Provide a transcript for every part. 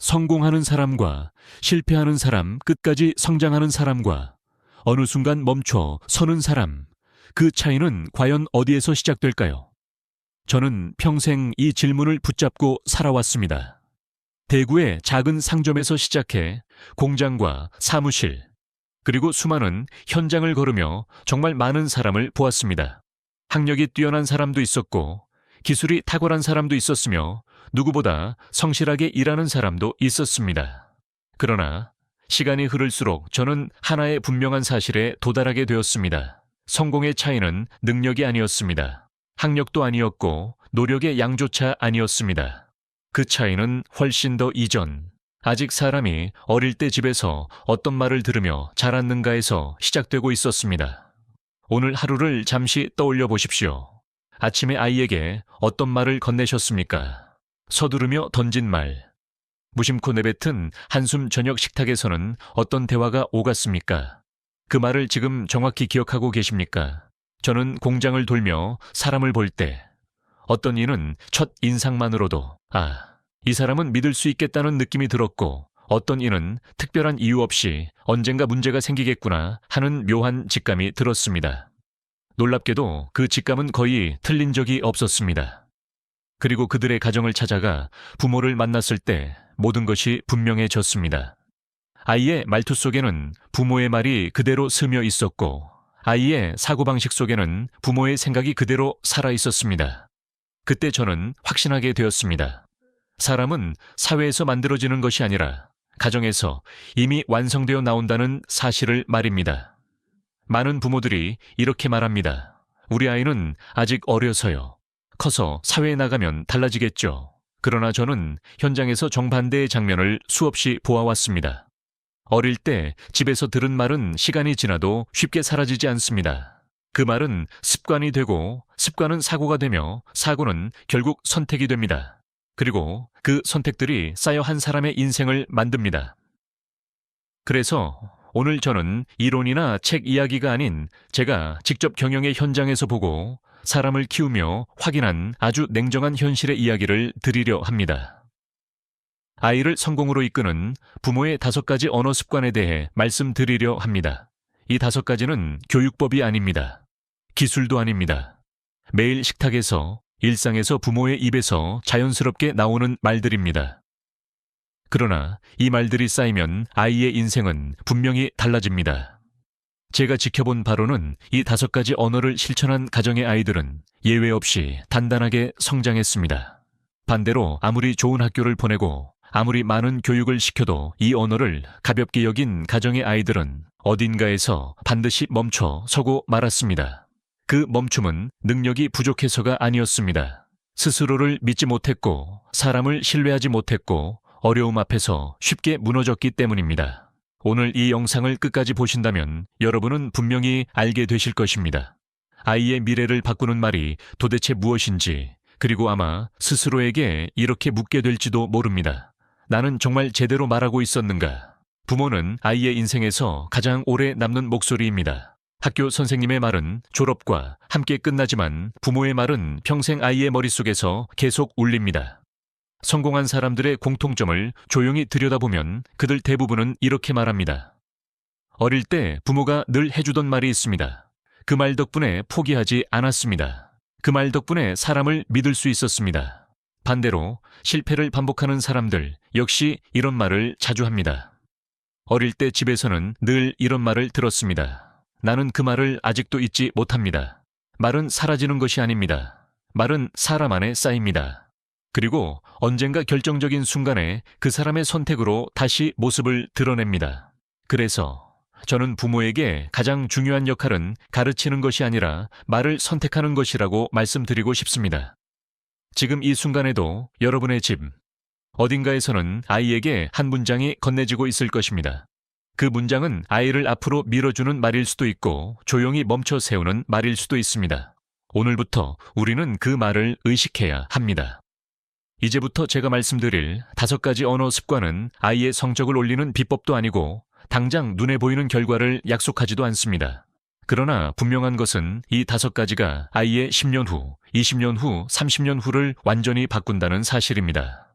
성공하는 사람과 실패하는 사람, 끝까지 성장하는 사람과 어느 순간 멈춰 서는 사람, 그 차이는 과연 어디에서 시작될까요? 저는 평생 이 질문을 붙잡고 살아왔습니다. 대구의 작은 상점에서 시작해 공장과 사무실, 그리고 수많은 현장을 걸으며 정말 많은 사람을 보았습니다. 학력이 뛰어난 사람도 있었고 기술이 탁월한 사람도 있었으며 누구보다 성실하게 일하는 사람도 있었습니다. 그러나 시간이 흐를수록 저는 하나의 분명한 사실에 도달하게 되었습니다. 성공의 차이는 능력이 아니었습니다. 학력도 아니었고 노력의 양조차 아니었습니다. 그 차이는 훨씬 더 이전, 아직 사람이 어릴 때 집에서 어떤 말을 들으며 자랐는가에서 시작되고 있었습니다. 오늘 하루를 잠시 떠올려 보십시오. 아침에 아이에게 어떤 말을 건네셨습니까? 서두르며 던진 말, 무심코 내뱉은 한숨 저녁 식탁에서는 어떤 대화가 오갔습니까? 그 말을 지금 정확히 기억하고 계십니까? 저는 공장을 돌며 사람을 볼 때 어떤 이는 첫 인상만으로도 이 사람은 믿을 수 있겠다는 느낌이 들었고 어떤 이는 특별한 이유 없이 언젠가 문제가 생기겠구나 하는 묘한 직감이 들었습니다. 놀랍게도 그 직감은 거의 틀린 적이 없었습니다. 그리고 그들의 가정을 찾아가 부모를 만났을 때 모든 것이 분명해졌습니다. 아이의 말투 속에는 부모의 말이 그대로 스며 있었고 아이의 사고방식 속에는 부모의 생각이 그대로 살아 있었습니다. 그때 저는 확신하게 되었습니다. 사람은 사회에서 만들어지는 것이 아니라 가정에서 이미 완성되어 나온다는 사실을 말입니다. 많은 부모들이 이렇게 말합니다. 우리 아이는 아직 어려서요. 커서 사회에 나가면 달라지겠죠. 그러나 저는 현장에서 정반대의 장면을 수없이 보아왔습니다. 어릴 때 집에서 들은 말은 시간이 지나도 쉽게 사라지지 않습니다. 그 말은 습관이 되고 습관은 사고가 되며 사고는 결국 선택이 됩니다. 그리고 그 선택들이 쌓여 한 사람의 인생을 만듭니다. 그래서 오늘 저는 이론이나 책 이야기가 아닌 제가 직접 경영의 현장에서 보고 사람을 키우며 확인한 아주 냉정한 현실의 이야기를 드리려 합니다. 아이를 성공으로 이끄는 부모의 5가지 언어 습관에 대해 말씀드리려 합니다. 이 5가지는 교육법이 아닙니다. 기술도 아닙니다. 매일 식탁에서, 일상에서 부모의 입에서 자연스럽게 나오는 말들입니다. 그러나 이 말들이 쌓이면 아이의 인생은 분명히 달라집니다. 제가 지켜본 바로는 이 5가지 언어를 실천한 가정의 아이들은 예외 없이 단단하게 성장했습니다. 반대로 아무리 좋은 학교를 보내고 아무리 많은 교육을 시켜도 이 언어를 가볍게 여긴 가정의 아이들은 어딘가에서 반드시 멈춰 서고 말았습니다. 그 멈춤은 능력이 부족해서가 아니었습니다. 스스로를 믿지 못했고 사람을 신뢰하지 못했고 어려움 앞에서 쉽게 무너졌기 때문입니다. 오늘 이 영상을 끝까지 보신다면 여러분은 분명히 알게 되실 것입니다. 아이의 미래를 바꾸는 말이 도대체 무엇인지, 그리고 아마 스스로에게 이렇게 묻게 될지도 모릅니다. 나는 정말 제대로 말하고 있었는가? 부모는 아이의 인생에서 가장 오래 남는 목소리입니다. 학교 선생님의 말은 졸업과 함께 끝나지만 부모의 말은 평생 아이의 머릿속에서 계속 울립니다. 성공한 사람들의 공통점을 조용히 들여다보면 그들 대부분은 이렇게 말합니다. 어릴 때 부모가 늘 해주던 말이 있습니다. 그 말 덕분에 포기하지 않았습니다. 그 말 덕분에 사람을 믿을 수 있었습니다. 반대로 실패를 반복하는 사람들 역시 이런 말을 자주 합니다. 어릴 때 집에서는 늘 이런 말을 들었습니다. 나는 그 말을 아직도 잊지 못합니다. 말은 사라지는 것이 아닙니다. 말은 사람 안에 쌓입니다. 그리고 언젠가 결정적인 순간에 그 사람의 선택으로 다시 모습을 드러냅니다. 그래서 저는 부모에게 가장 중요한 역할은 가르치는 것이 아니라 말을 선택하는 것이라고 말씀드리고 싶습니다. 지금 이 순간에도 여러분의 집 어딘가에서는 아이에게 한 문장이 건네지고 있을 것입니다. 그 문장은 아이를 앞으로 밀어주는 말일 수도 있고 조용히 멈춰 세우는 말일 수도 있습니다. 오늘부터 우리는 그 말을 의식해야 합니다. 이제부터 제가 말씀드릴 5가지 언어 습관은 아이의 성적을 올리는 비법도 아니고 당장 눈에 보이는 결과를 약속하지도 않습니다. 그러나 분명한 것은 이 5가지가 아이의 10년 후, 20년 후, 30년 후를 완전히 바꾼다는 사실입니다.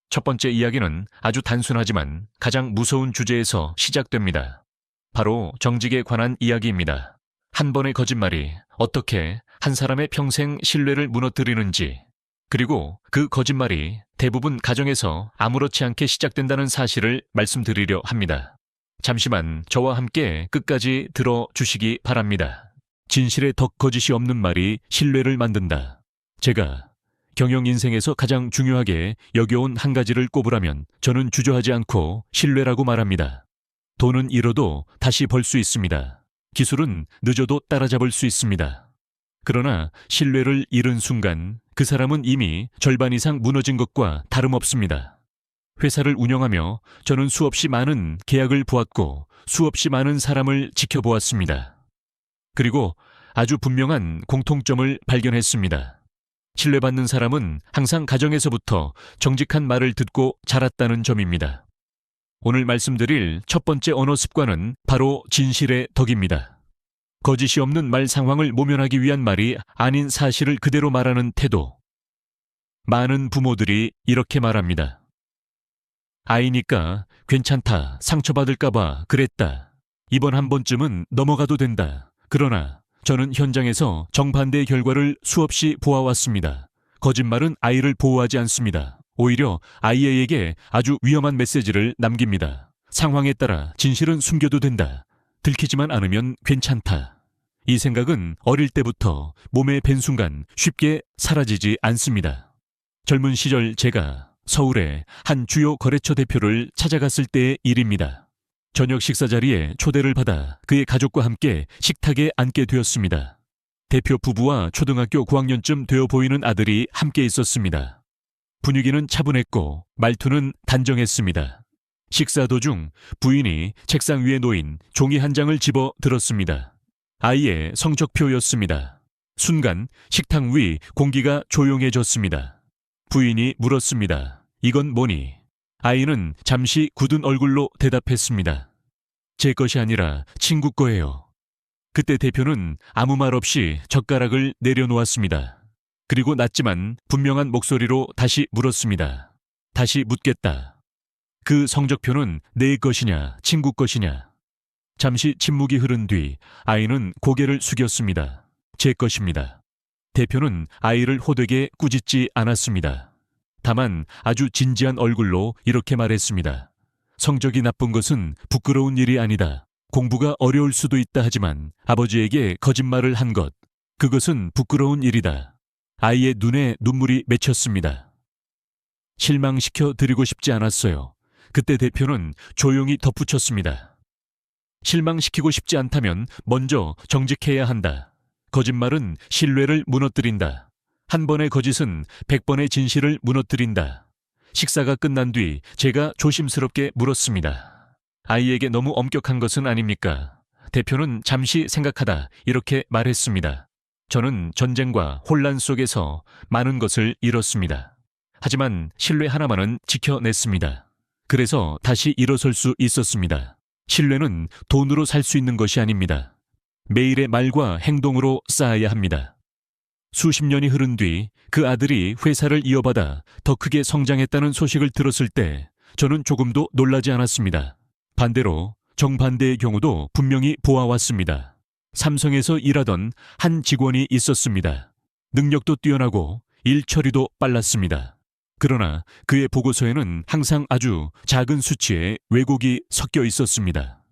첫 번째 이야기는 아주 단순하지만 가장 무서운 주제에서 시작됩니다. 바로 정직에 관한 이야기입니다. 한 번의 거짓말이 어떻게 한 사람의 평생 신뢰를 무너뜨리는지, 그리고 그 거짓말이 대부분 가정에서 아무렇지 않게 시작된다는 사실을 말씀드리려 합니다. 잠시만 저와 함께 끝까지 들어주시기 바랍니다. 진실에 덕 거짓이 없는 말이 신뢰를 만든다. 제가 경영 인생에서 가장 중요하게 여겨온 한 가지를 꼽으라면 저는 주저하지 않고 신뢰라고 말합니다. 돈은 잃어도 다시 벌 수 있습니다. 기술은 늦어도 따라잡을 수 있습니다. 그러나 신뢰를 잃은 순간 그 사람은 이미 절반 이상 무너진 것과 다름없습니다. 회사를 운영하며 저는 수없이 많은 계약을 보았고 수없이 많은 사람을 지켜보았습니다. 그리고 아주 분명한 공통점을 발견했습니다. 신뢰받는 사람은 항상 가정에서부터 정직한 말을 듣고 자랐다는 점입니다. 오늘 말씀드릴 첫 번째 언어 습관은 바로 진실의 덕입니다. 거짓이 없는 말 상황을 모면하기 위한 말이 아닌 사실을 그대로 말하는 태도. 많은 부모들이 이렇게 말합니다. 아이니까 괜찮다, 상처받을까봐 그랬다. 이번 한 번쯤은 넘어가도 된다. 그러나 저는 현장에서 정반대의 결과를 수없이 보아왔습니다. 거짓말은 아이를 보호하지 않습니다. 오히려 아이에게 아주 위험한 메시지를 남깁니다. 상황에 따라 진실은 숨겨도 된다. 들키지만 않으면 괜찮다. 이 생각은 어릴 때부터 몸에 밴 순간 쉽게 사라지지 않습니다. 젊은 시절 제가 서울의 한 주요 거래처 대표를 찾아갔을 때의 일입니다. 저녁 식사 자리에 초대를 받아 그의 가족과 함께 식탁에 앉게 되었습니다. 대표 부부와 초등학교 고학년쯤 되어 보이는 아들이 함께 있었습니다. 분위기는 차분했고 말투는 단정했습니다. 식사 도중 부인이 책상 위에 놓인 종이 한 장을 집어 들었습니다. 아이의 성적표였습니다. 순간 식탁 위 공기가 조용해졌습니다. 부인이 물었습니다. 이건 뭐니? 아이는 잠시 굳은 얼굴로 대답했습니다. 제 것이 아니라 친구 거예요. 그때 대표는 아무 말 없이 젓가락을 내려놓았습니다. 그리고 낮지만 분명한 목소리로 다시 물었습니다. 다시 묻겠다. 그 성적표는 내 것이냐, 친구 것이냐? 잠시 침묵이 흐른 뒤 아이는 고개를 숙였습니다. 제 것입니다. 대표는 아이를 호되게 꾸짖지 않았습니다. 다만 아주 진지한 얼굴로 이렇게 말했습니다. 성적이 나쁜 것은 부끄러운 일이 아니다. 공부가 어려울 수도 있다 하지만 아버지에게 거짓말을 한 것, 그것은 부끄러운 일이다. 아이의 눈에 눈물이 맺혔습니다. 실망시켜 드리고 싶지 않았어요. 그때 대표는 조용히 덧붙였습니다. 실망시키고 싶지 않다면 먼저 정직해야 한다. 거짓말은 신뢰를 무너뜨린다. 한 번의 거짓은 100번의 진실을 무너뜨린다. 식사가 끝난 뒤 제가 조심스럽게 물었습니다. 아이에게 너무 엄격한 것은 아닙니까? 대표는 잠시 생각하다 이렇게 말했습니다. 저는 전쟁과 혼란 속에서 많은 것을 잃었습니다. 하지만 신뢰 하나만은 지켜냈습니다. 그래서 다시 일어설 수 있었습니다. 신뢰는 돈으로 살 수 있는 것이 아닙니다. 매일의 말과 행동으로 쌓아야 합니다. 수십 년이 흐른 뒤 그 아들이 회사를 이어받아 더 크게 성장했다는 소식을 들었을 때 저는 조금도 놀라지 않았습니다. 반대로 정반대의 경우도 분명히 보아왔습니다. 삼성에서 일하던 한 직원이 있었습니다. 능력도 뛰어나고 일 처리도 빨랐습니다. 그러나 그의 보고서에는 항상 아주 작은 수치의 왜곡이 섞여 있었습니다.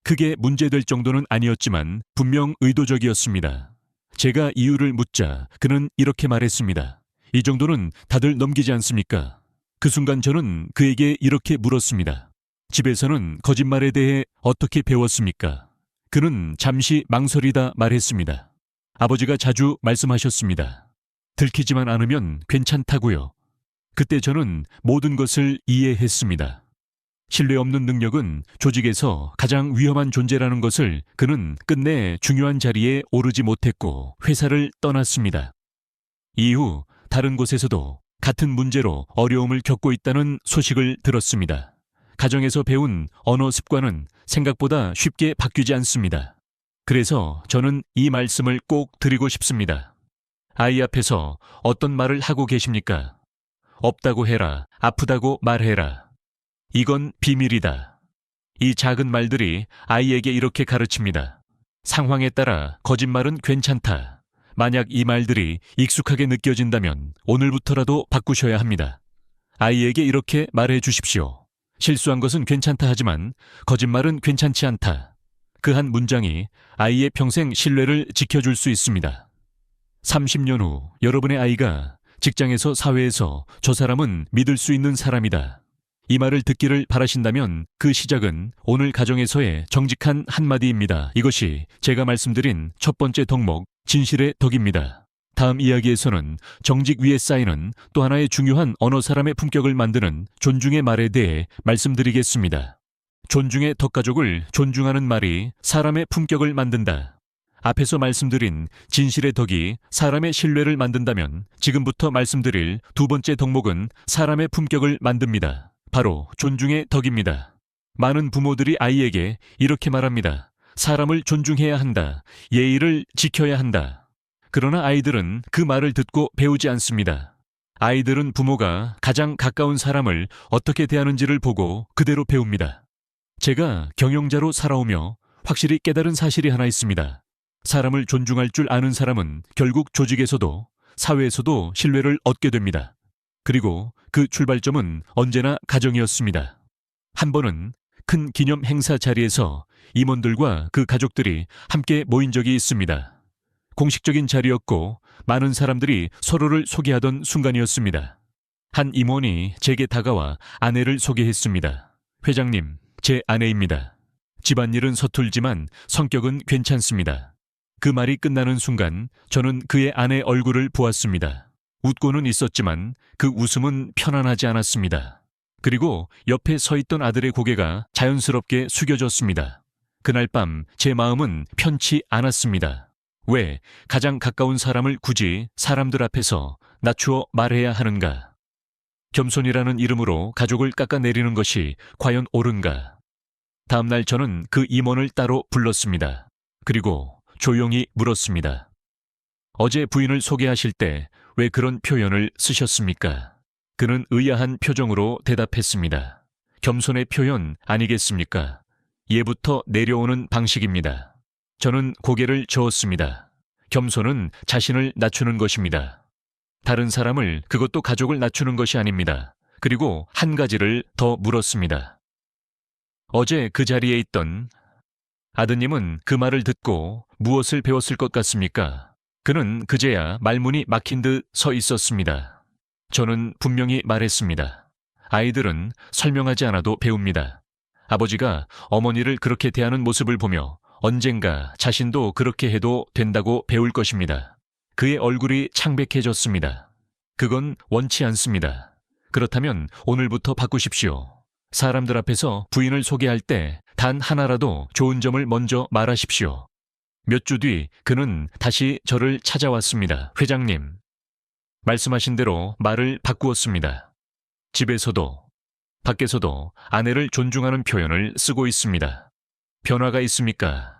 크게 문제될 정도는 아니었지만 분명 의도적이었습니다. 제가 이유를 묻자 그는 이렇게 말했습니다. 이 정도는 다들 넘기지 않습니까? 그 순간 저는 그에게 이렇게 물었습니다. 집에서는 거짓말에 대해 어떻게 배웠습니까? 그는 잠시 망설이다 말했습니다. 아버지가 자주 말씀하셨습니다. 들키지만 않으면 괜찮다고요. 그때 저는 모든 것을 이해했습니다. 신뢰 없는 능력은 조직에서 가장 위험한 존재라는 것을 그는 끝내 중요한 자리에 오르지 못했고 회사를 떠났습니다. 이후 다른 곳에서도 같은 문제로 어려움을 겪고 있다는 소식을 들었습니다. 가정에서 배운 언어 습관은 생각보다 쉽게 바뀌지 않습니다. 그래서 저는 이 말씀을 꼭 드리고 싶습니다. 아이 앞에서 어떤 말을 하고 계십니까? 없다고 해라, 아프다고 말해라. 이건 비밀이다. 이 작은 말들이 아이에게 이렇게 가르칩니다. 상황에 따라 거짓말은 괜찮다. 만약 이 말들이 익숙하게 느껴진다면 오늘부터라도 바꾸셔야 합니다. 아이에게 이렇게 말해 주십시오. 실수한 것은 괜찮다 하지만 거짓말은 괜찮지 않다. 그 한 문장이 아이의 평생 신뢰를 지켜줄 수 있습니다. 30년 후 여러분의 아이가 직장에서 사회에서 저 사람은 믿을 수 있는 사람이다. 이 말을 듣기를 바라신다면 그 시작은 오늘 가정에서의 정직한 한마디입니다. 이것이 제가 말씀드린 첫 번째 덕목, 진실의 덕입니다. 다음 이야기에서는 정직 위에 쌓이는 또 하나의 중요한 어느 사람의 품격을 만드는 존중의 말에 대해 말씀드리겠습니다. 존중의 덕가족을 존중하는 말이 사람의 품격을 만든다. 앞에서 말씀드린 진실의 덕이 사람의 신뢰를 만든다면 지금부터 말씀드릴 두 번째 덕목은 사람의 품격을 만듭니다. 바로 존중의 덕입니다. 많은 부모들이 아이에게 이렇게 말합니다. 사람을 존중해야 한다. 예의를 지켜야 한다. 그러나 아이들은 그 말을 듣고 배우지 않습니다. 아이들은 부모가 가장 가까운 사람을 어떻게 대하는지를 보고 그대로 배웁니다. 제가 경영자로 살아오며 확실히 깨달은 사실이 하나 있습니다. 사람을 존중할 줄 아는 사람은 결국 조직에서도 사회에서도 신뢰를 얻게 됩니다. 그리고 그 출발점은 언제나 가정이었습니다. 한 번은 큰 기념 행사 자리에서 임원들과 그 가족들이 함께 모인 적이 있습니다. 공식적인 자리였고 많은 사람들이 서로를 소개하던 순간이었습니다. 한 임원이 제게 다가와 아내를 소개했습니다. 회장님, 제 아내입니다. 집안일은 서툴지만 성격은 괜찮습니다. 그 말이 끝나는 순간 저는 그의 아내 얼굴을 보았습니다. 웃고는 있었지만 그 웃음은 편안하지 않았습니다. 그리고 옆에 서 있던 아들의 고개가 자연스럽게 숙여졌습니다. 그날 밤 제 마음은 편치 않았습니다. 왜 가장 가까운 사람을 굳이 사람들 앞에서 낮추어 말해야 하는가? 겸손이라는 이름으로 가족을 깎아내리는 것이 과연 옳은가? 다음날 저는 그 임원을 따로 불렀습니다. 그리고 조용히 물었습니다. 어제 부인을 소개하실 때 왜 그런 표현을 쓰셨습니까? 그는 의아한 표정으로 대답했습니다. 겸손의 표현 아니겠습니까? 예부터 내려오는 방식입니다. 저는 고개를 저었습니다. 겸손은 자신을 낮추는 것입니다. 다른 사람을, 그것도 가족을 낮추는 것이 아닙니다. 그리고 한 가지를 더 물었습니다. 어제 그 자리에 있던 아드님은 그 말을 듣고 무엇을 배웠을 것 같습니까? 그는 그제야 말문이 막힌 듯 서 있었습니다. 저는 분명히 말했습니다. 아이들은 설명하지 않아도 배웁니다. 아버지가 어머니를 그렇게 대하는 모습을 보며 언젠가 자신도 그렇게 해도 된다고 배울 것입니다. 그의 얼굴이 창백해졌습니다. 그건 원치 않습니다. 그렇다면 오늘부터 바꾸십시오. 사람들 앞에서 부인을 소개할 때 단 하나라도 좋은 점을 먼저 말하십시오. 몇 주 뒤 그는 다시 저를 찾아왔습니다. 회장님. 말씀하신 대로 말을 바꾸었습니다. 집에서도 밖에서도 아내를 존중하는 표현을 쓰고 있습니다. 변화가 있습니까?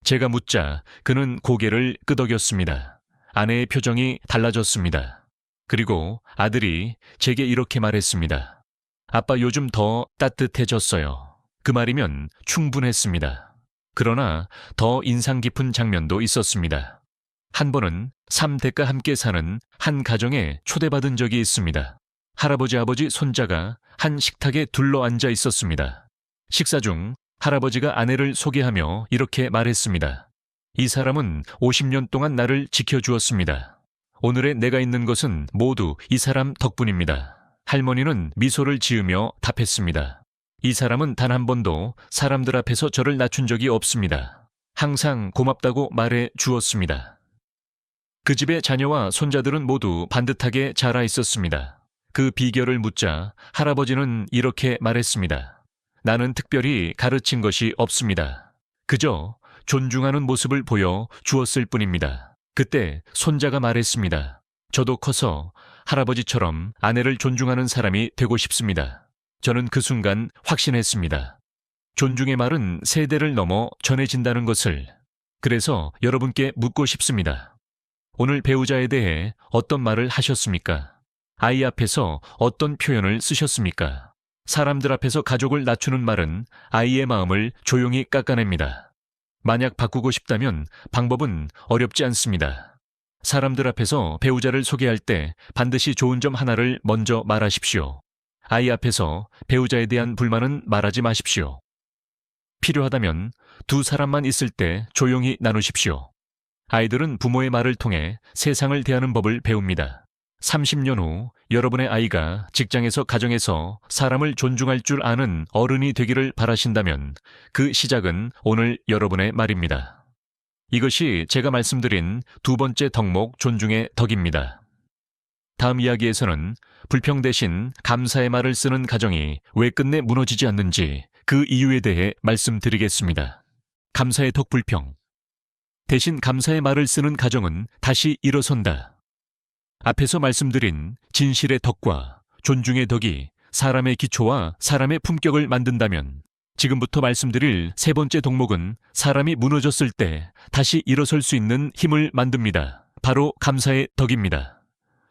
제가 묻자 그는 고개를 끄덕였습니다. 아내의 표정이 달라졌습니다. 그리고 아들이 제게 이렇게 말했습니다. 아빠 요즘 더 따뜻해졌어요. 그 말이면 충분했습니다. 그러나 더 인상 깊은 장면도 있었습니다. 한 번은 3대가 함께 사는 한 가정에 초대받은 적이 있습니다. 할아버지, 아버지, 손자가 한 식탁에 둘러앉아 있었습니다. 식사 중 할아버지가 아내를 소개하며 이렇게 말했습니다. 이 사람은 50년 동안 나를 지켜주었습니다. 오늘의 내가 있는 것은 모두 이 사람 덕분입니다. 할머니는 미소를 지으며 답했습니다. 이 사람은 단 한 번도 사람들 앞에서 저를 낮춘 적이 없습니다. 항상 고맙다고 말해 주었습니다. 그 집의 자녀와 손자들은 모두 반듯하게 자라 있었습니다. 그 비결을 묻자 할아버지는 이렇게 말했습니다. 나는 특별히 가르친 것이 없습니다. 그저 존중하는 모습을 보여 주었을 뿐입니다. 그때 손자가 말했습니다. 저도 커서 할아버지처럼 아내를 존중하는 사람이 되고 싶습니다. 저는 그 순간 확신했습니다. 존중의 말은 세대를 넘어 전해진다는 것을. 그래서 여러분께 묻고 싶습니다. 오늘 배우자에 대해 어떤 말을 하셨습니까? 아이 앞에서 어떤 표현을 쓰셨습니까? 사람들 앞에서 가족을 낮추는 말은 아이의 마음을 조용히 깎아냅니다. 만약 바꾸고 싶다면 방법은 어렵지 않습니다. 사람들 앞에서 배우자를 소개할 때 반드시 좋은 점 하나를 먼저 말하십시오. 아이 앞에서 배우자에 대한 불만은 말하지 마십시오. 필요하다면 두 사람만 있을 때 조용히 나누십시오. 아이들은 부모의 말을 통해 세상을 대하는 법을 배웁니다. 30년 후 여러분의 아이가 직장에서 가정에서 사람을 존중할 줄 아는 어른이 되기를 바라신다면 그 시작은 오늘 여러분의 말입니다. 이것이 제가 말씀드린 두 번째 덕목 존중의 덕입니다. 다음 이야기에서는 불평 대신 감사의 말을 쓰는 가정이 왜 끝내 무너지지 않는지 그 이유에 대해 말씀드리겠습니다. 감사의 덕 불평. 대신 감사의 말을 쓰는 가정은 다시 일어선다. 앞에서 말씀드린 진실의 덕과 존중의 덕이 사람의 기초와 사람의 품격을 만든다면 지금부터 말씀드릴 세 번째 덕목은 사람이 무너졌을 때 다시 일어설 수 있는 힘을 만듭니다. 바로 감사의 덕입니다.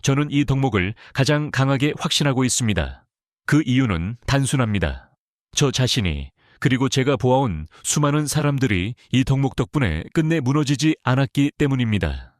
저는 이 덕목을 가장 강하게 확신하고 있습니다. 그 이유는 단순합니다. 저 자신이 그리고 제가 보아온 수많은 사람들이 이 덕목 덕분에 끝내 무너지지 않았기 때문입니다.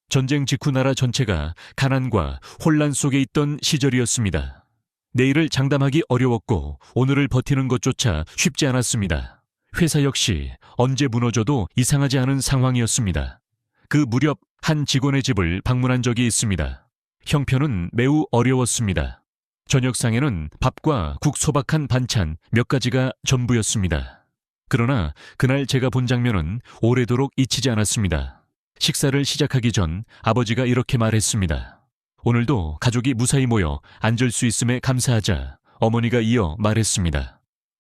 전쟁 직후 나라 전체가 가난과 혼란 속에 있던 시절이었습니다. 내일을 장담하기 어려웠고 오늘을 버티는 것조차 쉽지 않았습니다. 회사 역시 언제 무너져도 이상하지 않은 상황이었습니다. 그 무렵 한 직원의 집을 방문한 적이 있습니다. 형편은 매우 어려웠습니다. 저녁상에는 밥과 국, 소박한 반찬 몇 가지가 전부였습니다. 그러나 그날 제가 본 장면은 오래도록 잊히지 않았습니다. 식사를 시작하기 전 아버지가 이렇게 말했습니다. 오늘도 가족이 무사히 모여 앉을 수 있음에 감사하자. 어머니가 이어 말했습니다.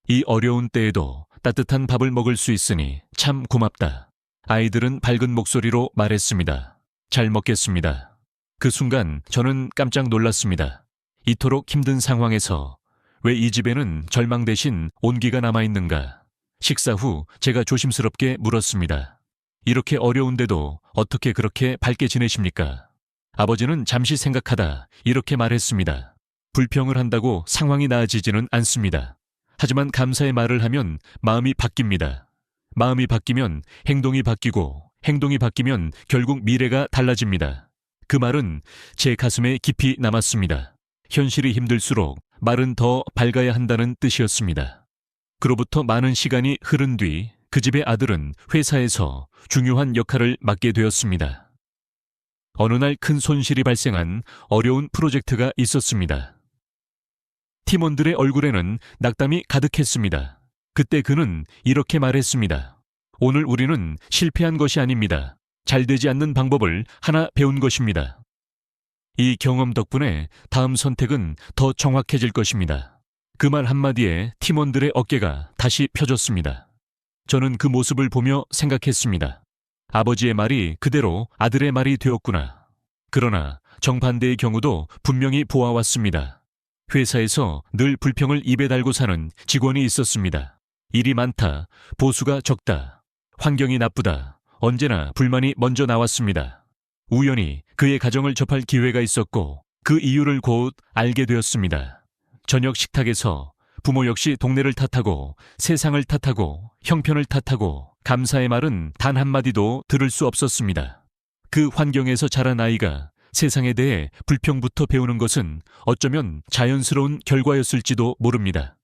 이 어려운 때에도 따뜻한 밥을 먹을 수 있으니 참 고맙다. 아이들은 밝은 목소리로 말했습니다. 잘 먹겠습니다. 그 순간 저는 깜짝 놀랐습니다. 이토록 힘든 상황에서 왜 이 집에는 절망 대신 온기가 남아있는가? 식사 후 제가 조심스럽게 물었습니다. 이렇게 어려운데도 어떻게 그렇게 밝게 지내십니까? 아버지는 잠시 생각하다 이렇게 말했습니다. 불평을 한다고 상황이 나아지지는 않습니다. 하지만 감사의 말을 하면 마음이 바뀝니다. 마음이 바뀌면 행동이 바뀌고 행동이 바뀌면 결국 미래가 달라집니다. 그 말은 제 가슴에 깊이 남았습니다. 현실이 힘들수록 말은 더 밝아야 한다는 뜻이었습니다. 그로부터 많은 시간이 흐른 뒤 그 집의 아들은 회사에서 중요한 역할을 맡게 되었습니다. 어느 날 큰 손실이 발생한 어려운 프로젝트가 있었습니다. 팀원들의 얼굴에는 낙담이 가득했습니다. 그때 그는 이렇게 말했습니다. 오늘 우리는 실패한 것이 아닙니다. 잘 되지 않는 방법을 하나 배운 것입니다. 이 경험 덕분에 다음 선택은 더 정확해질 것입니다. 그 말 한마디에 팀원들의 어깨가 다시 펴졌습니다. 저는 그 모습을 보며 생각했습니다. 아버지의 말이 그대로 아들의 말이 되었구나. 그러나 정반대의 경우도 분명히 보아왔습니다. 회사에서 늘 불평을 입에 달고 사는 직원이 있었습니다. 일이 많다, 보수가 적다, 환경이 나쁘다, 언제나 불만이 먼저 나왔습니다. 우연히 그의 가정을 접할 기회가 있었고 그 이유를 곧 알게 되었습니다. 저녁 식탁에서 부모 역시 동네를 탓하고 세상을 탓하고 형편을 탓하고 감사의 말은 단 한마디도 들을 수 없었습니다. 그 환경에서 자란 아이가 세상에 대해 불평부터 배우는 것은 어쩌면 자연스러운 결과였을지도 모릅니다.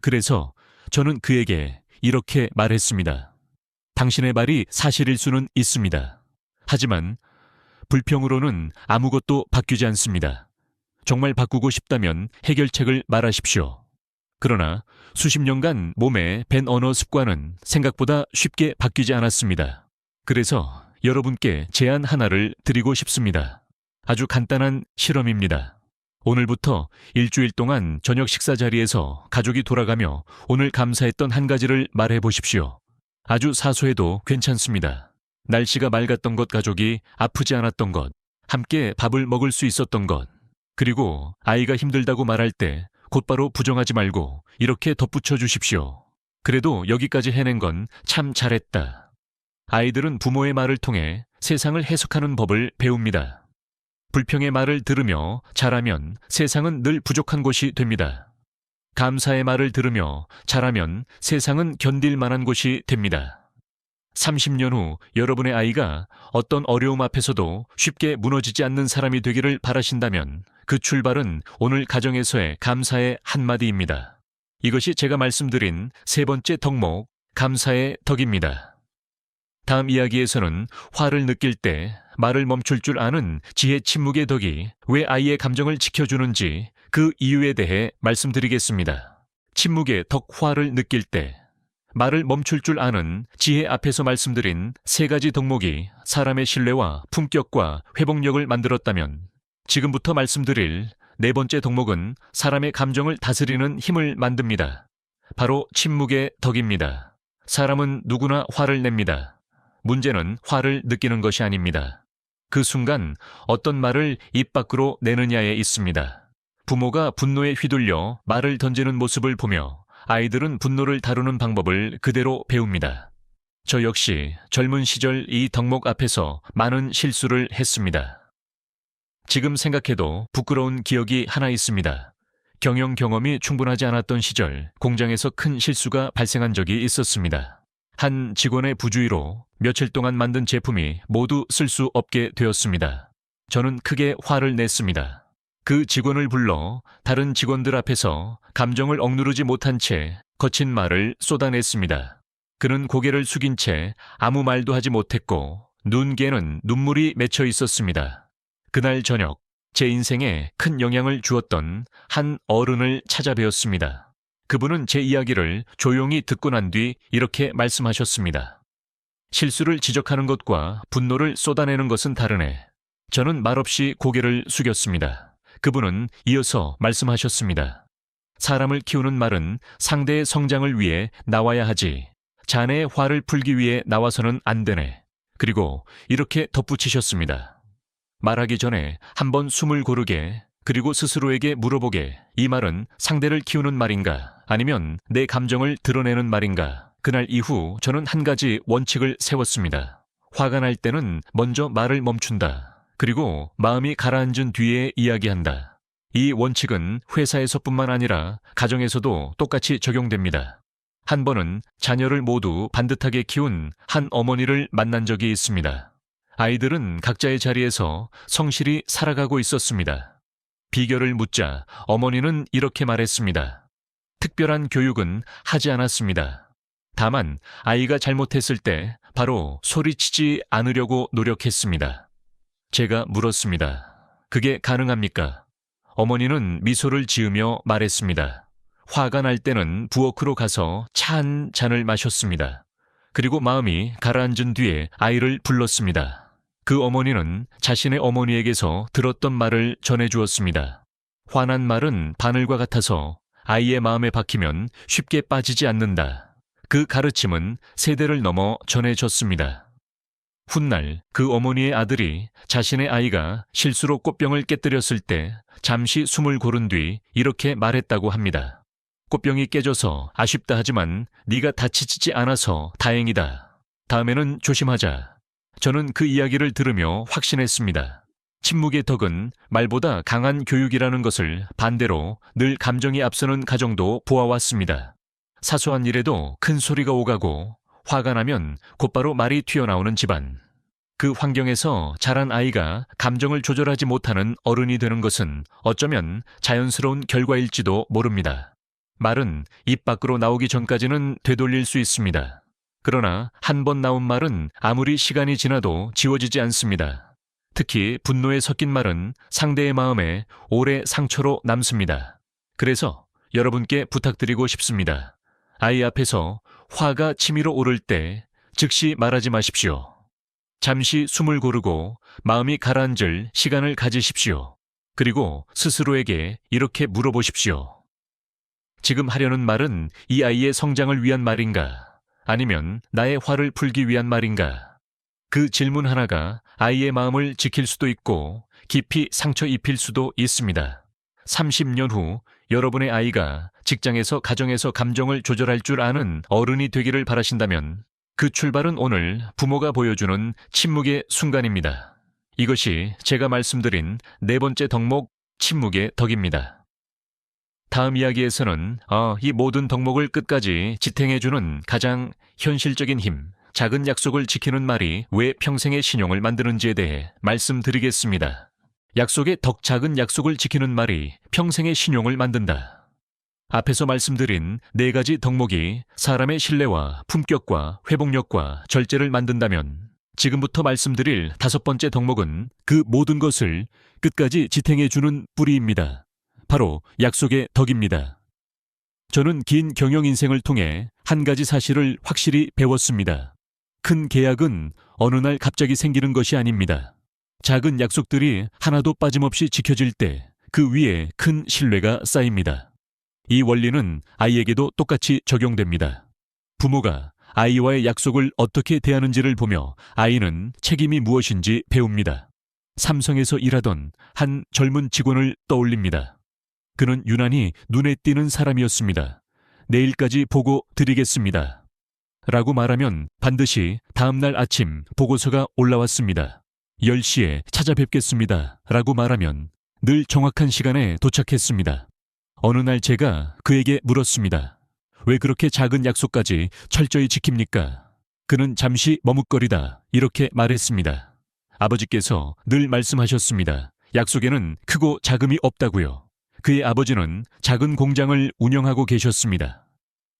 그래서 저는 그에게 이렇게 말했습니다. 당신의 말이 사실일 수는 있습니다. 하지만 불평으로는 아무것도 바뀌지 않습니다. 정말 바꾸고 싶다면 해결책을 말하십시오. 그러나 수십 년간 몸에 밴 언어 습관은 생각보다 쉽게 바뀌지 않았습니다. 그래서 여러분께 제안 하나를 드리고 싶습니다. 아주 간단한 실험입니다. 오늘부터 일주일 동안 저녁 식사 자리에서 가족이 돌아가며 오늘 감사했던 한 가지를 말해 보십시오. 아주 사소해도 괜찮습니다. 날씨가 맑았던 것, 가족이 아프지 않았던 것, 함께 밥을 먹을 수 있었던 것, 그리고 아이가 힘들다고 말할 때 곧바로 부정하지 말고 이렇게 덧붙여 주십시오. 그래도 여기까지 해낸 건 참 잘했다. 아이들은 부모의 말을 통해 세상을 해석하는 법을 배웁니다. 불평의 말을 들으며 자라면 세상은 늘 부족한 곳이 됩니다. 감사의 말을 들으며 자라면 세상은 견딜 만한 곳이 됩니다. 30년 후 여러분의 아이가 어떤 어려움 앞에서도 쉽게 무너지지 않는 사람이 되기를 바라신다면 그 출발은 오늘 가정에서의 감사의 한마디입니다. 이것이 제가 말씀드린 세 번째 덕목, 감사의 덕입니다. 다음 이야기에서는 화를 느낄 때 말을 멈출 줄 아는 지혜 침묵의 덕이 왜 아이의 감정을 지켜주는지 그 이유에 대해 말씀드리겠습니다. 침묵의 덕 화를 느낄 때 말을 멈출 줄 아는 지혜 앞에서 말씀드린 세 가지 덕목이 사람의 신뢰와 품격과 회복력을 만들었다면 지금부터 말씀드릴 네 번째 덕목은 사람의 감정을 다스리는 힘을 만듭니다. 바로 침묵의 덕입니다. 사람은 누구나 화를 냅니다. 문제는 화를 느끼는 것이 아닙니다. 그 순간 어떤 말을 입 밖으로 내느냐에 있습니다. 부모가 분노에 휘둘려 말을 던지는 모습을 보며 아이들은 분노를 다루는 방법을 그대로 배웁니다. 저 역시 젊은 시절 이 덕목 앞에서 많은 실수를 했습니다. 지금 생각해도 부끄러운 기억이 하나 있습니다. 경영 경험이 충분하지 않았던 시절 공장에서 큰 실수가 발생한 적이 있었습니다. 한 직원의 부주의로 며칠 동안 만든 제품이 모두 쓸 수 없게 되었습니다. 저는 크게 화를 냈습니다. 그 직원을 불러 다른 직원들 앞에서 감정을 억누르지 못한 채 거친 말을 쏟아냈습니다. 그는 고개를 숙인 채 아무 말도 하지 못했고 눈께는 눈물이 맺혀 있었습니다. 그날 저녁 제 인생에 큰 영향을 주었던 한 어른을 찾아뵈었습니다. 그분은 제 이야기를 조용히 듣고 난 뒤 이렇게 말씀하셨습니다. 실수를 지적하는 것과 분노를 쏟아내는 것은 다르네. 저는 말없이 고개를 숙였습니다. 그분은 이어서 말씀하셨습니다. 사람을 키우는 말은 상대의 성장을 위해 나와야 하지. 자네의 화를 풀기 위해 나와서는 안 되네. 그리고 이렇게 덧붙이셨습니다. 말하기 전에 한번 숨을 고르게, 그리고 스스로에게 물어보게. 이 말은 상대를 키우는 말인가? 아니면 내 감정을 드러내는 말인가? 그날 이후 저는 한 가지 원칙을 세웠습니다. 화가 날 때는 먼저 말을 멈춘다. 그리고 마음이 가라앉은 뒤에 이야기한다. 이 원칙은 회사에서뿐만 아니라 가정에서도 똑같이 적용됩니다. 한 번은 자녀를 모두 반듯하게 키운 한 어머니를 만난 적이 있습니다. 아이들은 각자의 자리에서 성실히 살아가고 있었습니다. 비결을 묻자 어머니는 이렇게 말했습니다. 특별한 교육은 하지 않았습니다. 다만 아이가 잘못했을 때 바로 소리치지 않으려고 노력했습니다. 제가 물었습니다. 그게 가능합니까? 어머니는 미소를 지으며 말했습니다. 화가 날 때는 부엌으로 가서 차 한 잔을 마셨습니다. 그리고 마음이 가라앉은 뒤에 아이를 불렀습니다. 그 어머니는 자신의 어머니에게서 들었던 말을 전해주었습니다. 화난 말은 바늘과 같아서 아이의 마음에 박히면 쉽게 빠지지 않는다. 그 가르침은 세대를 넘어 전해졌습니다. 훗날 그 어머니의 아들이 자신의 아이가 실수로 꽃병을 깨뜨렸을 때 잠시 숨을 고른 뒤 이렇게 말했다고 합니다. 꽃병이 깨져서 아쉽다 하지만 네가 다치지 않아서 다행이다. 다음에는 조심하자. 저는 그 이야기를 들으며 확신했습니다. 침묵의 덕은 말보다 강한 교육이라는 것을 반대로 늘 감정이 앞서는 가정도 보아왔습니다. 사소한 일에도 큰 소리가 오가고 화가 나면 곧바로 말이 튀어나오는 집안. 그 환경에서 자란 아이가 감정을 조절하지 못하는 어른이 되는 것은 어쩌면 자연스러운 결과일지도 모릅니다. 말은 입 밖으로 나오기 전까지는 되돌릴 수 있습니다. 그러나 한 번 나온 말은 아무리 시간이 지나도 지워지지 않습니다. 특히 분노에 섞인 말은 상대의 마음에 오래 상처로 남습니다. 그래서 여러분께 부탁드리고 싶습니다. 아이 앞에서 화가 치밀어 오를 때 즉시 말하지 마십시오. 잠시 숨을 고르고 마음이 가라앉을 시간을 가지십시오. 그리고 스스로에게 이렇게 물어보십시오. 지금 하려는 말은 이 아이의 성장을 위한 말인가? 아니면 나의 화를 풀기 위한 말인가? 그 질문 하나가 아이의 마음을 지킬 수도 있고 깊이 상처 입힐 수도 있습니다. 30년 후 여러분의 아이가 직장에서 가정에서 감정을 조절할 줄 아는 어른이 되기를 바라신다면 그 출발은 오늘 부모가 보여주는 침묵의 순간입니다. 이것이 제가 말씀드린 네 번째 덕목 침묵의 덕입니다. 다음 이야기에서는 이 모든 덕목을 끝까지 지탱해주는 가장 현실적인 힘, 작은 약속을 지키는 말이 왜 평생의 신용을 만드는지에 대해 말씀드리겠습니다. 약속의 덕, 작은 약속을 지키는 말이 평생의 신용을 만든다. 앞에서 말씀드린 네 가지 덕목이 사람의 신뢰와 품격과 회복력과 절제를 만든다면 지금부터 말씀드릴 다섯 번째 덕목은 그 모든 것을 끝까지 지탱해주는 뿌리입니다. 바로 약속의 덕입니다. 저는 긴 경영 인생을 통해 한 가지 사실을 확실히 배웠습니다. 큰 계약은 어느 날 갑자기 생기는 것이 아닙니다. 작은 약속들이 하나도 빠짐없이 지켜질 때 그 위에 큰 신뢰가 쌓입니다. 이 원리는 아이에게도 똑같이 적용됩니다. 부모가 아이와의 약속을 어떻게 대하는지를 보며 아이는 책임이 무엇인지 배웁니다. 삼성에서 일하던 한 젊은 직원을 떠올립니다. 그는 유난히 눈에 띄는 사람이었습니다. 내일까지 보고 드리겠습니다. 라고 말하면 반드시 다음날 아침 보고서가 올라왔습니다. 10시에 찾아뵙겠습니다. 라고 말하면 늘 정확한 시간에 도착했습니다. 어느 날 제가 그에게 물었습니다. 왜 그렇게 작은 약속까지 철저히 지킵니까? 그는 잠시 머뭇거리다 이렇게 말했습니다. 아버지께서 늘 말씀하셨습니다. 약속에는 크고 작음이 없다고요. 그의 아버지는 작은 공장을 운영하고 계셨습니다.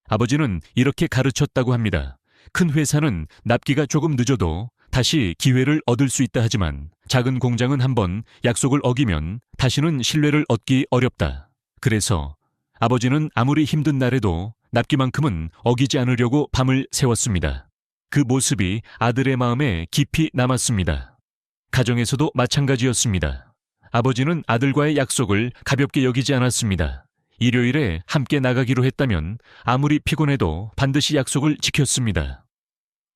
아버지는 이렇게 가르쳤다고 합니다. 큰 회사는 납기가 조금 늦어도 다시 기회를 얻을 수 있다 하지만 작은 공장은 한번 약속을 어기면 다시는 신뢰를 얻기 어렵다. 그래서 아버지는 아무리 힘든 날에도 납기만큼은 어기지 않으려고 밤을 새웠습니다. 그 모습이 아들의 마음에 깊이 남았습니다. 가정에서도 마찬가지였습니다. 아버지는 아들과의 약속을 가볍게 여기지 않았습니다. 일요일에 함께 나가기로 했다면 아무리 피곤해도 반드시 약속을 지켰습니다.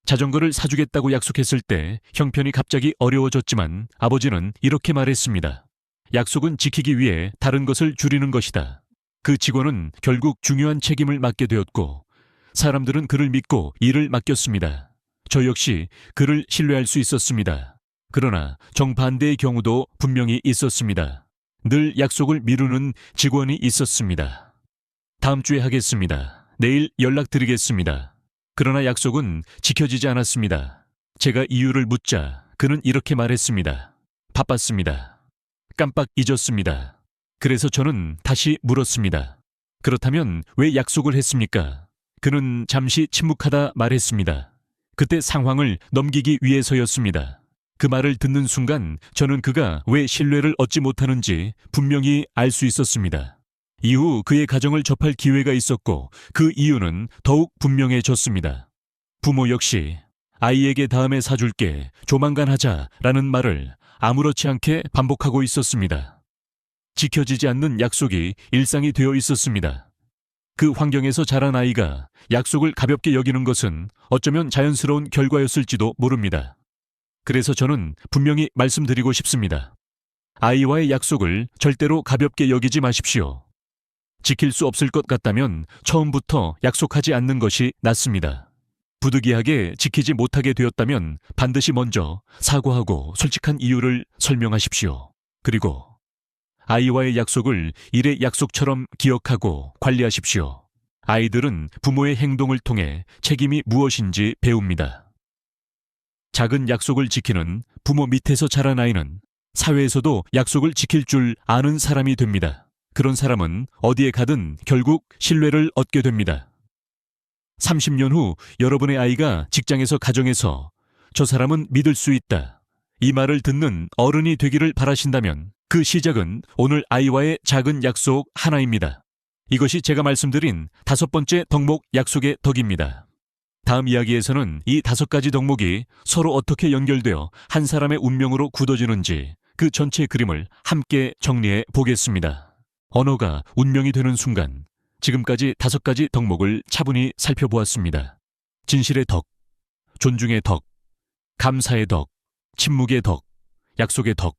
자전거를 사주겠다고 약속했을 때 형편이 갑자기 어려워졌지만 아버지는 이렇게 말했습니다. 약속은 지키기 위해 다른 것을 줄이는 것이다. 그 직원은 결국 중요한 책임을 맡게 되었고 사람들은 그를 믿고 일을 맡겼습니다. 저 역시 그를 신뢰할 수 있었습니다. 그러나 정반대의 경우도 분명히 있었습니다. 늘 약속을 미루는 직원이 있었습니다. 다음 주에 하겠습니다. 내일 연락드리겠습니다. 그러나 약속은 지켜지지 않았습니다. 제가 이유를 묻자 그는 이렇게 말했습니다. 바빴습니다. 깜빡 잊었습니다. 그래서 저는 다시 물었습니다. 그렇다면 왜 약속을 했습니까? 그는 잠시 침묵하다 말했습니다. 그때 상황을 넘기기 위해서였습니다. 그 말을 듣는 순간 저는 그가 왜 신뢰를 얻지 못하는지 분명히 알 수 있었습니다. 이후 그의 가정을 접할 기회가 있었고 그 이유는 더욱 분명해졌습니다. 부모 역시 아이에게 다음에 사줄게, 조만간 하자라는 말을 아무렇지 않게 반복하고 있었습니다. 지켜지지 않는 약속이 일상이 되어 있었습니다. 그 환경에서 자란 아이가 약속을 가볍게 여기는 것은 어쩌면 자연스러운 결과였을지도 모릅니다. 그래서 저는 분명히 말씀드리고 싶습니다. 아이와의 약속을 절대로 가볍게 여기지 마십시오. 지킬 수 없을 것 같다면 처음부터 약속하지 않는 것이 낫습니다. 부득이하게 지키지 못하게 되었다면 반드시 먼저 사과하고 솔직한 이유를 설명하십시오. 그리고 아이와의 약속을 일의 약속처럼 기억하고 관리하십시오. 아이들은 부모의 행동을 통해 책임이 무엇인지 배웁니다. 작은 약속을 지키는 부모 밑에서 자란 아이는 사회에서도 약속을 지킬 줄 아는 사람이 됩니다. 그런 사람은 어디에 가든 결국 신뢰를 얻게 됩니다. 30년 후 여러분의 아이가 직장에서 가정에서 저 사람은 믿을 수 있다. 이 말을 듣는 어른이 되기를 바라신다면 그 시작은 오늘 아이와의 작은 약속 하나입니다. 이것이 제가 말씀드린 다섯 번째 덕목 약속의 덕입니다. 다음 이야기에서는 이 다섯 가지 덕목이 서로 어떻게 연결되어 한 사람의 운명으로 굳어지는지 그 전체 그림을 함께 정리해 보겠습니다. 언어가 운명이 되는 순간, 지금까지 다섯 가지 덕목을 차분히 살펴보았습니다. 진실의 덕, 존중의 덕, 감사의 덕, 침묵의 덕, 약속의 덕.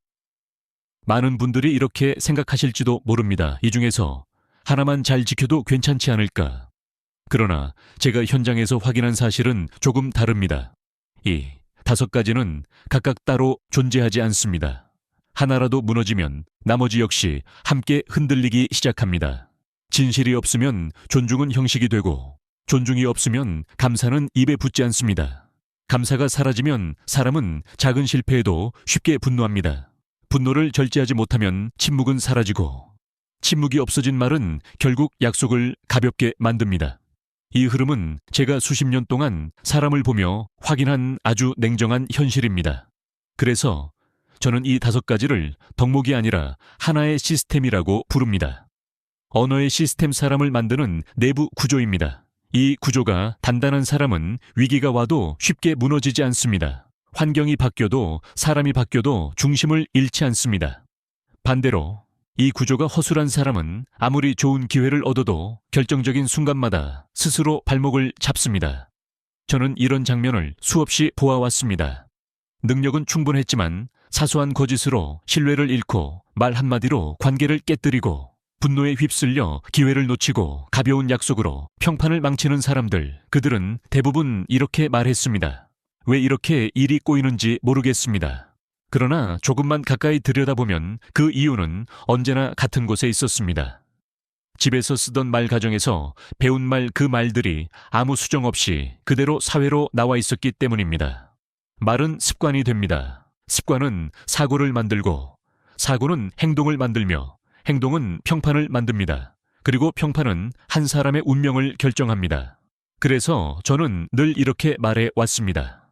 많은 분들이 이렇게 생각하실지도 모릅니다. 이 중에서 하나만 잘 지켜도 괜찮지 않을까? 그러나 제가 현장에서 확인한 사실은 조금 다릅니다. 이 5가지는 각각 따로 존재하지 않습니다. 하나라도 무너지면 나머지 역시 함께 흔들리기 시작합니다. 진실이 없으면 존중은 형식이 되고, 존중이 없으면 감사는 입에 붙지 않습니다. 감사가 사라지면 사람은 작은 실패에도 쉽게 분노합니다. 분노를 절제하지 못하면 침묵은 사라지고, 침묵이 없어진 말은 결국 약속을 가볍게 만듭니다. 이 흐름은 제가 수십 년 동안 사람을 보며 확인한 아주 냉정한 현실입니다. 그래서 저는 이 5가지를 덕목이 아니라 하나의 시스템이라고 부릅니다. 언어의 시스템, 사람을 만드는 내부 구조입니다. 이 구조가 단단한 사람은 위기가 와도 쉽게 무너지지 않습니다. 환경이 바뀌어도, 사람이 바뀌어도 중심을 잃지 않습니다. 반대로 이 구조가 허술한 사람은 아무리 좋은 기회를 얻어도 결정적인 순간마다 스스로 발목을 잡습니다. 저는 이런 장면을 수없이 보아왔습니다. 능력은 충분했지만 사소한 거짓으로 신뢰를 잃고, 말 한마디로 관계를 깨뜨리고, 분노에 휩쓸려 기회를 놓치고, 가벼운 약속으로 평판을 망치는 사람들, 그들은 대부분 이렇게 말했습니다. 왜 이렇게 일이 꼬이는지 모르겠습니다. 그러나 조금만 가까이 들여다보면 그 이유는 언제나 같은 곳에 있었습니다. 집에서 쓰던 말, 가정에서 배운 말, 그 말들이 아무 수정 없이 그대로 사회로 나와 있었기 때문입니다. 말은 습관이 됩니다. 습관은 사고를 만들고, 사고는 행동을 만들며, 행동은 평판을 만듭니다. 그리고 평판은 한 사람의 운명을 결정합니다. 그래서 저는 늘 이렇게 말해 왔습니다.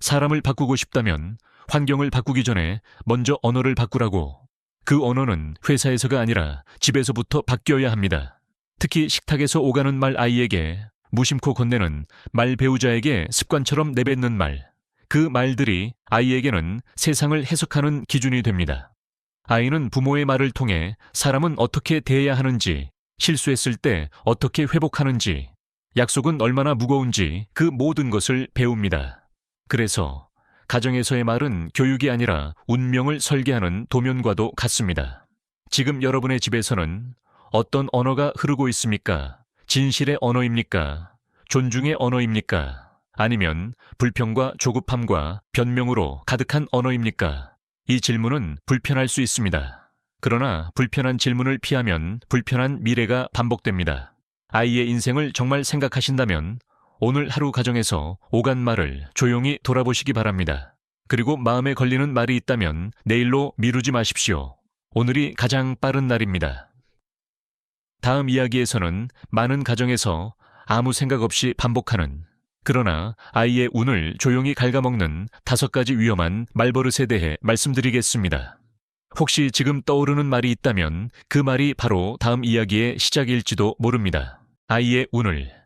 사람을 바꾸고 싶다면 환경을 바꾸기 전에 먼저 언어를 바꾸라고. 그 언어는 회사에서가 아니라 집에서부터 바뀌어야 합니다. 특히 식탁에서 오가는 말, 아이에게 무심코 건네는 말, 배우자에게 습관처럼 내뱉는 말, 그 말들이 아이에게는 세상을 해석하는 기준이 됩니다. 아이는 부모의 말을 통해 사람은 어떻게 대해야 하는지, 실수했을 때 어떻게 회복하는지, 약속은 얼마나 무거운지, 그 모든 것을 배웁니다. 그래서 가정에서의 말은 교육이 아니라 운명을 설계하는 도면과도 같습니다. 지금 여러분의 집에서는 어떤 언어가 흐르고 있습니까? 진실의 언어입니까? 존중의 언어입니까? 아니면 불평과 조급함과 변명으로 가득한 언어입니까? 이 질문은 불편할 수 있습니다. 그러나 불편한 질문을 피하면 불편한 미래가 반복됩니다. 아이의 인생을 정말 생각하신다면 오늘 하루 가정에서 오간 말을 조용히 돌아보시기 바랍니다. 그리고 마음에 걸리는 말이 있다면 내일로 미루지 마십시오. 오늘이 가장 빠른 날입니다. 다음 이야기에서는 많은 가정에서 아무 생각 없이 반복하는, 그러나 아이의 운을 조용히 갉아먹는 5가지 위험한 말버릇에 대해 말씀드리겠습니다. 혹시 지금 떠오르는 말이 있다면 그 말이 바로 다음 이야기의 시작일지도 모릅니다. 아이의 운을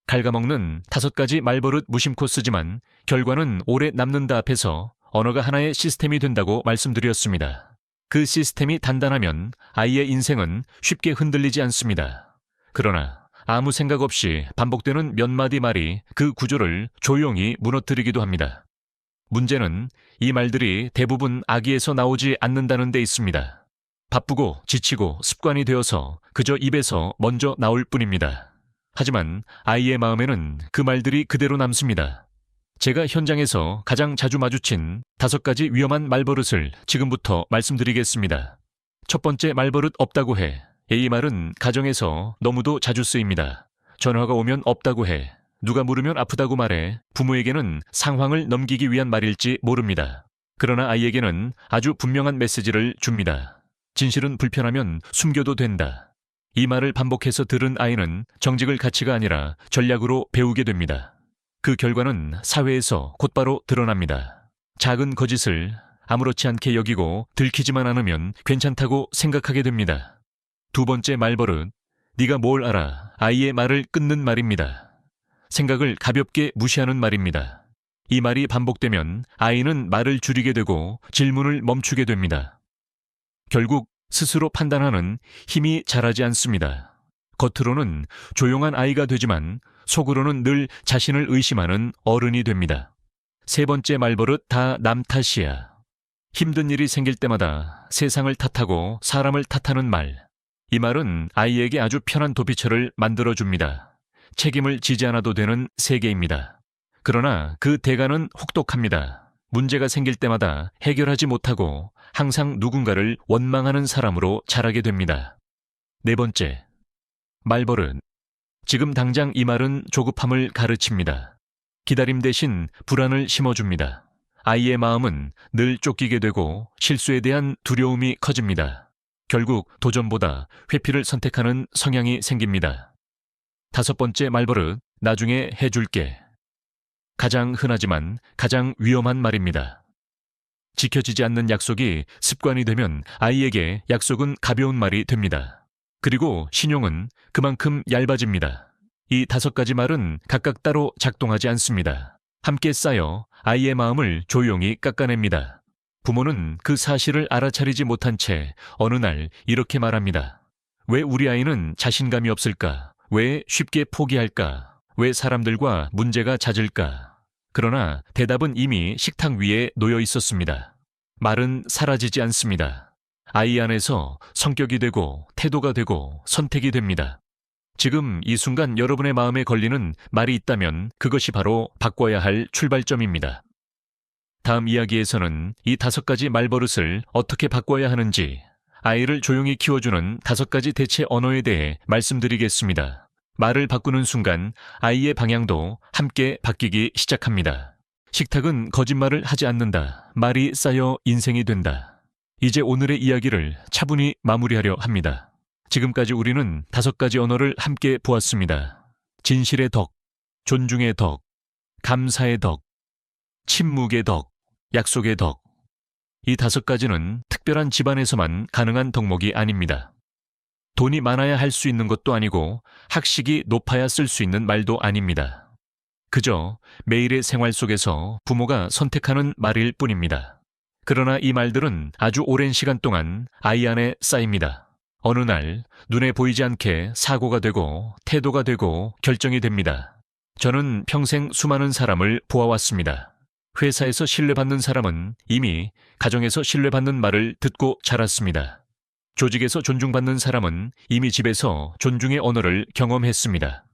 갉아먹는 5가지 말버릇, 무심코 쓰지만 결과는 오래 남는다 앞에서 언어가 하나의 시스템이 된다고 말씀드렸습니다. 그 시스템이 단단하면 아이의 인생은 쉽게 흔들리지 않습니다. 그러나 아무 생각 없이 반복되는 몇 마디 말이 그 구조를 조용히 무너뜨리기도 합니다. 문제는 이 말들이 대부분 아기에서 나오지 않는다는 데 있습니다. 바쁘고 지치고 습관이 되어서 그저 입에서 먼저 나올 뿐입니다. 하지만 아이의 마음에는 그 말들이 그대로 남습니다. 제가 현장에서 가장 자주 마주친 5가지 위험한 말버릇을 지금부터 말씀드리겠습니다. 첫 번째 말버릇, 없다고 해. 이 말은 가정에서 너무도 자주 쓰입니다. 전화가 오면 없다고 해. 누가 물으면 아프다고 말해. 부모에게는 상황을 넘기기 위한 말일지 모릅니다. 그러나 아이에게는 아주 분명한 메시지를 줍니다. 진실은 불편하면 숨겨도 된다. 이 말을 반복해서 들은 아이는 정직을 가치가 아니라 전략으로 배우게 됩니다. 그 결과는 사회에서 곧바로 드러납니다. 작은 거짓을 아무렇지 않게 여기고 들키지만 않으면 괜찮다고 생각하게 됩니다. 2번째 말버릇, 네가 뭘 알아. 아이의 말을 끊는 말입니다. 생각을 가볍게 무시하는 말입니다. 이 말이 반복되면 아이는 말을 줄이게 되고 질문을 멈추게 됩니다. 결국 스스로 판단하는 힘이 자라지 않습니다. 겉으로는 조용한 아이가 되지만 속으로는 늘 자신을 의심하는 어른이 됩니다. 3번째 말버릇, 다 남 탓이야. 힘든 일이 생길 때마다 세상을 탓하고 사람을 탓하는 말. 이 말은 아이에게 아주 편한 도피처를 만들어줍니다. 책임을 지지 않아도 되는 세계입니다. 그러나 그 대가는 혹독합니다. 문제가 생길 때마다 해결하지 못하고 항상 누군가를 원망하는 사람으로 자라게 됩니다. 네 번째, 말버릇. 지금 당장 이 말은 조급함을 가르칩니다. 기다림 대신 불안을 심어줍니다. 아이의 마음은 늘 쫓기게 되고 실수에 대한 두려움이 커집니다. 결국 도전보다 회피를 선택하는 성향이 생깁니다. 다섯 번째 말버릇, 나중에 해줄게. 가장 흔하지만 가장 위험한 말입니다. 지켜지지 않는 약속이 습관이 되면 아이에게 약속은 가벼운 말이 됩니다. 그리고 신용은 그만큼 얇아집니다. 이 다섯 가지 말은 각각 따로 작동하지 않습니다. 함께 쌓여 아이의 마음을 조용히 깎아냅니다. 부모는 그 사실을 알아차리지 못한 채 어느 날 이렇게 말합니다. 왜 우리 아이는 자신감이 없을까? 왜 쉽게 포기할까? 왜 사람들과 문제가 잦을까? 그러나 대답은 이미 식탁 위에 놓여 있었습니다. 말은 사라지지 않습니다. 아이 안에서 성격이 되고 태도가 되고 선택이 됩니다. 지금 이 순간 여러분의 마음에 걸리는 말이 있다면 그것이 바로 바꿔야 할 출발점입니다. 다음 이야기에서는 이 다섯 가지 말버릇을 어떻게 바꿔야 하는지, 아이를 조용히 키워주는 다섯 가지 대체 언어에 대해 말씀드리겠습니다. 말을 바꾸는 순간 아이의 방향도 함께 바뀌기 시작합니다. 식탁은 거짓말을 하지 않는다. 말이 쌓여 인생이 된다. 이제 오늘의 이야기를 차분히 마무리하려 합니다. 지금까지 우리는 다섯 가지 언어를 함께 보았습니다. 진실의 덕, 존중의 덕, 감사의 덕, 침묵의 덕, 약속의 덕. 이 다섯 가지는 특별한 집안에서만 가능한 덕목이 아닙니다. 돈이 많아야 할 수 있는 것도 아니고 학식이 높아야 쓸 수 있는 말도 아닙니다. 그저 매일의 생활 속에서 부모가 선택하는 말일 뿐입니다. 그러나 이 말들은 아주 오랜 시간 동안 아이 안에 쌓입니다. 어느 날 눈에 보이지 않게 사고가 되고 태도가 되고 결정이 됩니다. 저는 평생 수많은 사람을 보아왔습니다. 회사에서 신뢰받는 사람은 이미 가정에서 신뢰받는 말을 듣고 자랐습니다. 조직에서 존중받는 사람은 이미 집에서 존중의 언어를 경험했습니다.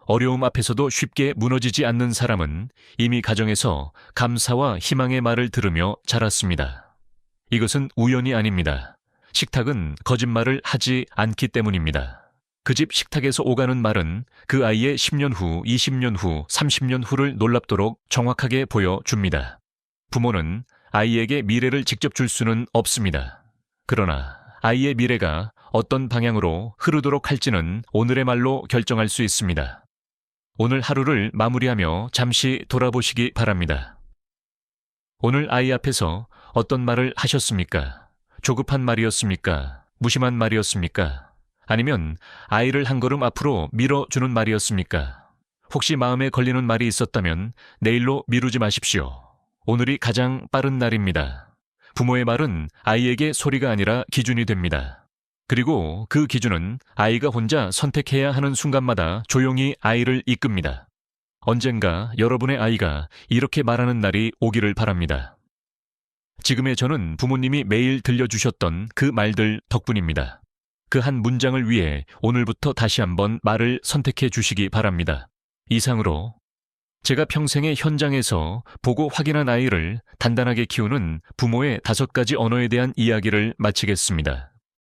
어려움 앞에서도 쉽게 무너지지 않는 사람은 이미 가정에서 감사와 희망의 말을 들으며 자랐습니다. 이것은 우연이 아닙니다. 식탁은 거짓말을 하지 않기 때문입니다. 그 집 식탁에서 오가는 말은 그 아이의 10년 후, 20년 후, 30년 후를 놀랍도록 정확하게 보여줍니다. 부모는 아이에게 미래를 직접 줄 수는 없습니다. 그러나 아이의 미래가 어떤 방향으로 흐르도록 할지는 오늘의 말로 결정할 수 있습니다. 오늘 하루를 마무리하며 잠시 돌아보시기 바랍니다. 오늘 아이 앞에서 어떤 말을 하셨습니까? 조급한 말이었습니까? 무심한 말이었습니까? 아니면 아이를 한 걸음 앞으로 밀어주는 말이었습니까? 혹시 마음에 걸리는 말이 있었다면 내일로 미루지 마십시오. 오늘이 가장 빠른 날입니다. 부모의 말은 아이에게 소리가 아니라 기준이 됩니다. 그리고 그 기준은 아이가 혼자 선택해야 하는 순간마다 조용히 아이를 이끕니다. 언젠가 여러분의 아이가 이렇게 말하는 날이 오기를 바랍니다. 지금의 저는 부모님이 매일 들려주셨던 그 말들 덕분입니다. 그 한 문장을 위해 오늘부터 다시 한번 말을 선택해 주시기 바랍니다. 이상으로 제가 평생의 현장에서 보고 확인한 아이를 단단하게 키우는 부모의 다섯 가지 언어에 대한 이야기를 마치겠습니다.